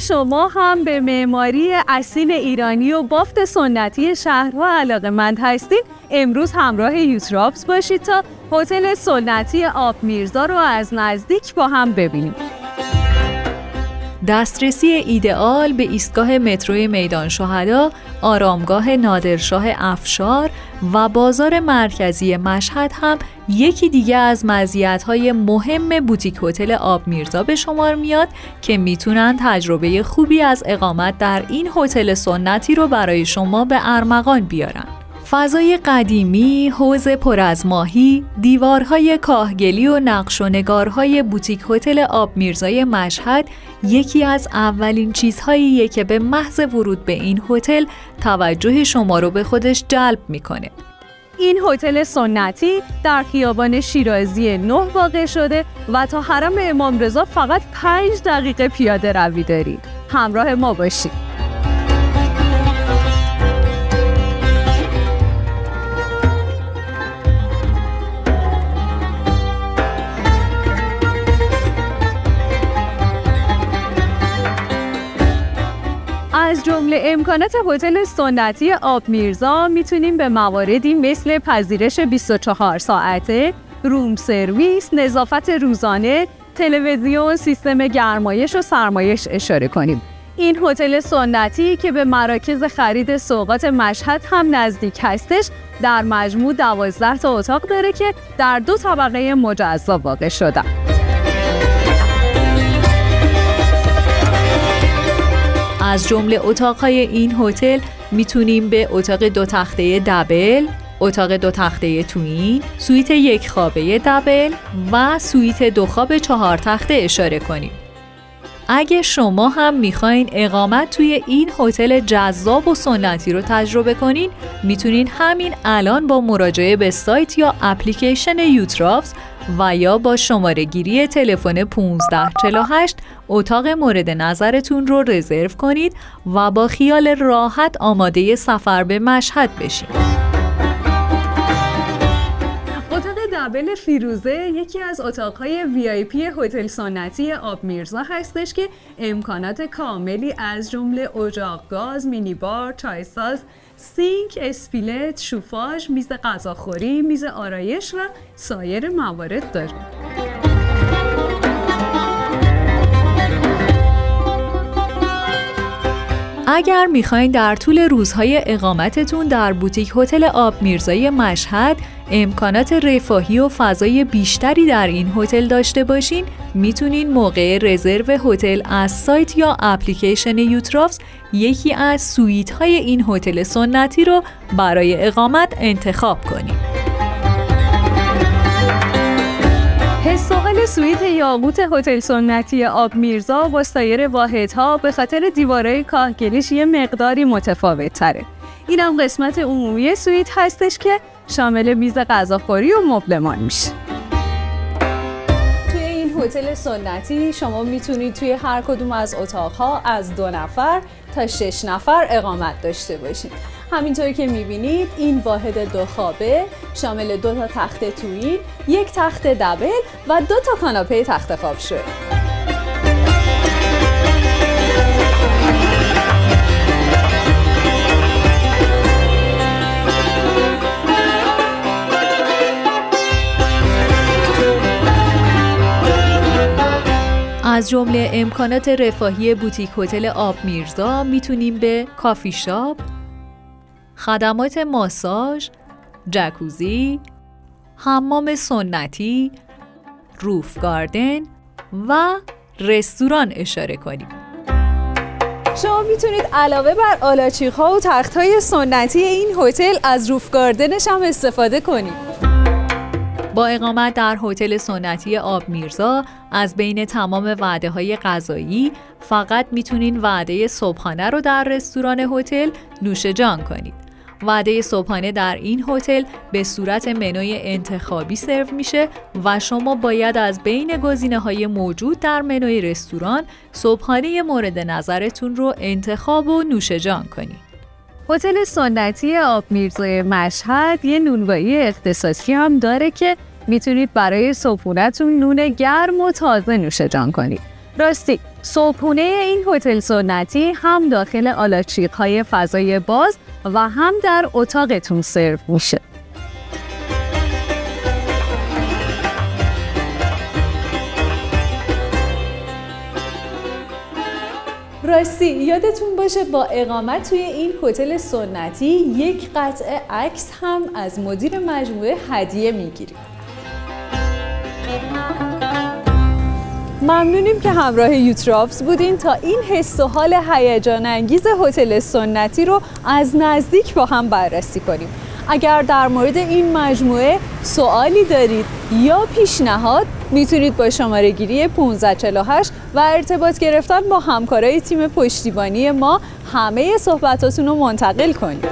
شما هم به معماری اصیل ایرانی و بافت سنتی شهرها علاقه‌مند هستید، امروز همراه یوترابز باشید تا هتل سنتی آب میرزا رو از نزدیک با هم ببینیم. دسترسی ایدئال به ایستگاه متروی میدان شهدا، آرامگاه نادرشاه افشار و بازار مرکزی مشهد هم یکی دیگه از مزیت‌های مهم بوتیک هتل آب میرزا به شمار میاد که میتونن تجربه خوبی از اقامت در این هتل سنتی رو برای شما به ارمغان بیارن. فضای قدیمی، حوض پر از ماهی، دیوارهای کاهگلی و نقش و نگارهای بوتیک هتل آب میرزای مشهد یکی از اولین چیزهاییه که به محض ورود به این هتل توجه شما رو به خودش جلب میکنه. این هتل سنتی در خیابان شیرازی 9 واقع شده و تا حرم امام رضا فقط 5 دقیقه پیاده روی دارید. همراه ما باشید. از جمله امکانات هتل سنتی آب میرزا میتونیم به مواردی مثل پذیرش 24 ساعته، روم سرویس، نظافت روزانه، تلویزیون، سیستم گرمایش و سرمایش اشاره کنیم. این هتل سنتی که به مراکز خرید سوغات مشهد هم نزدیک هستش، در مجموع 12 تا اتاق داره که در 2 طبقه مجزا واقع شدن. از جمله اتاق‌های این هتل میتونیم به اتاق 2 تخته دبل، اتاق 2 تخته توین، سویت 1 خوابه دبل و سویت 2 خواب 4 تخته اشاره کنیم. اگه شما هم میخواین اقامت توی این هتل جذاب و سنتی رو تجربه کنین، میتونین همین الان با مراجعه به سایت یا اپلیکیشن یوترابز و یا با شماره گیری تلفن 1548 اتاق مورد نظرتون رو رزرو کنید و با خیال راحت آماده سفر به مشهد بشین. اتاق دبل فیروزه یکی از اتاقهای VIP هتل سنتی آب میرزا هستش که امکانات کاملی از جمله اجاق گاز، مینی بار، چای ساز، سینک، اسپیلت، شوفاژ، میز غذاخوری، میز آرایش و سایر موارد داره. اگر میخواین در طول روزهای اقامتتون در بوتیک هتل آب میرزای مشهد امکانات رفاهی و فضای بیشتری در این هتل داشته باشین، میتونین موقع رزرو هتل از سایت یا اپلیکیشن یوترابز یکی از سویت های این هتل سنتی رو برای اقامت انتخاب کنین. حساقل سویت یاقوت هتل سنتی آب میرزا با سایر واحدها به خاطر دیوارهای کاهگلیش یه مقداری متفاوت تره. اینم قسمت عمومی سویت هستش که شامل میز غذاخوری و مبلمان میشه. توی این هتل سنتی شما میتونید توی هر کدوم از اتاقها از 2 نفر تا 6 نفر اقامت داشته باشید. همینطوری که میبینید این واحد 2 خوابه شامل 2 تا تخت تویین، 1 تخت دبل و 2 تا کاناپه تخت خواب شده. از جمله امکانات رفاهی بوتیک هتل آب میرزا میتونیم به کافی شاپ، خدمات ماساژ، جکوزی، حمام سنتی، روف گاردن و رستوران اشاره کنیم. شما میتونید علاوه بر آلاچیق‌ها و تخت‌های سنتی این هتل از روف گاردنش هم استفاده کنید. با اقامت در هتل سنتی آب میرزا از بین تمام وعده‌های غذایی فقط میتونین وعده صبحانه رو در رستوران هتل نوش جان کنید. وعده صبحانه در این هتل به صورت منوی انتخابی سرو میشه و شما باید از بین گزینه‌های موجود در منوی رستوران صبحانه مورد نظرتون رو انتخاب و نوش جان کنید. هتل سنتی آب میرزای مشهد یه نونوایی اختصاصی هم داره که میتونید برای صبحونه‌تون نون گرم و تازه نوش جان کنید. راستی صبحونه این هتل سنتی هم داخل آلاچیق‌های فضای باز و هم در اتاقتون سرو میشه. راستی یادتون باشه با اقامت توی این هتل سنتی یک قطعه عکس هم از مدیر مجموعه هدیه میگیریم. ممنونیم که همراه یوترافز بودین تا این حس و حال هیجان انگیز هتل سنتی رو از نزدیک با هم بررسی کنیم. اگر در مورد این مجموعه سوالی دارید یا پیشنهاد میتونید با شماره گیری 1548 و ارتباط گرفتن با همکارای تیم پشتیبانی ما همه صحبتاتون رو منتقل کنید.